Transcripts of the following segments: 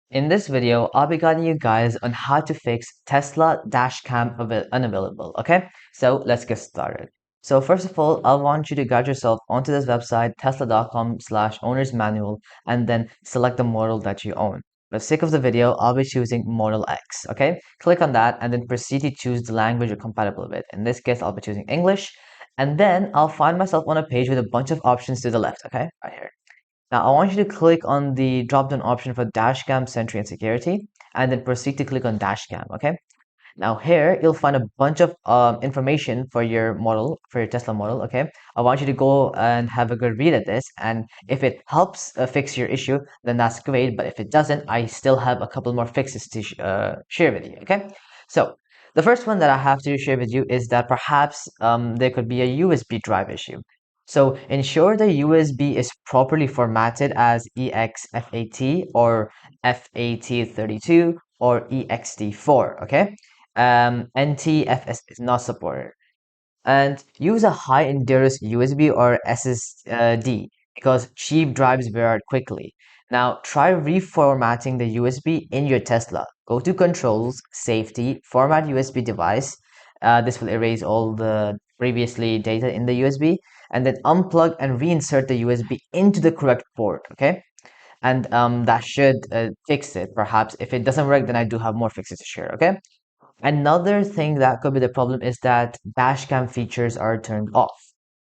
In this video, I'll be guiding you guys on how to fix Tesla Dashcam Unavailable. Okay, so let's get started. So first of all, I want you to guide yourself onto this website, tesla.com/owner's manual, and then select the model that you own. For the sake of the video, I'll be choosing Model X. Okay, click on that and then proceed to choose the language you're compatible with. In this case, I'll be choosing English, and then I'll find myself on a page with a bunch of options to the left. Okay, right here. Now, I want you to click on the drop-down option for Dashcam Sentry and Security, and then proceed to click on Dashcam, okay? Now here, you'll find a bunch of information for your model, for your Tesla model, okay? I want you to go and have a good read at this, and if it helps fix your issue, then that's great, but if it doesn't, I still have a couple more fixes to share with you, okay? So, the first one that I have to share with you is that perhaps there could be a USB drive issue. So ensure the USB is properly formatted as EXFAT or FAT32 or EXT4, okay? NTFS is not supported. And use a high endurance USB or SSD because cheap drives wear out quickly. Now try reformatting the USB in your Tesla. Go to Controls, Safety, Format USB device. This will erase all the previously data in the USB, and then unplug and reinsert the USB into the correct port. Okay, and that should fix it. Perhaps if it doesn't work, then I do have more fixes to share. Okay. Another thing that could be the problem is that dashcam features are turned off.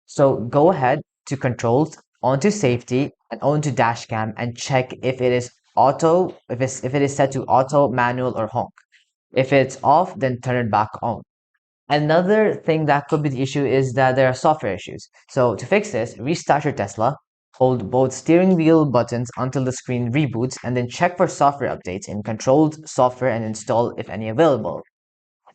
So go ahead to controls, onto safety, and onto dashcam and check if it is auto, if it is set to auto, manual, or honk. If it's off, then turn it back on. Another thing that could be the issue is that there are software issues. So to fix this, restart your Tesla, hold both steering wheel buttons until the screen reboots, and then check for software updates in controlled software and install if any available.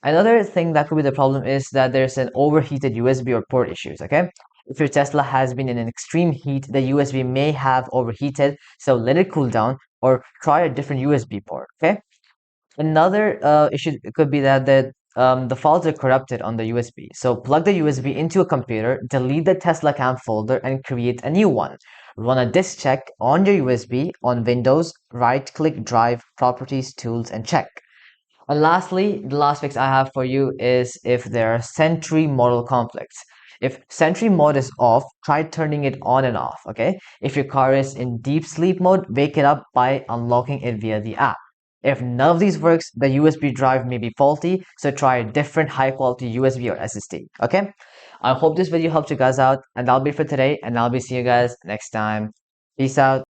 Another thing that could be the problem is that there's an overheated USB or port issues, okay? If your Tesla has been in an extreme heat, the USB may have overheated, so let it cool down or try a different USB port, okay? Another issue could be that the files are corrupted on the USB. So plug the USB into a computer, delete the Tesla Cam folder, and create a new one. Run a disk check on your USB on Windows, right-click Drive, Properties, Tools, and check. And lastly, the last fix I have for you is if there are Sentry model conflicts. If Sentry mode is off, try turning it on and off, okay? If your car is in deep sleep mode, wake it up by unlocking it via the app. If none of these works, the USB drive may be faulty, so try a different high quality USB or SSD, okay? I hope this video helped you guys out, and that'll be for today, and I'll be seeing you guys next time. Peace out.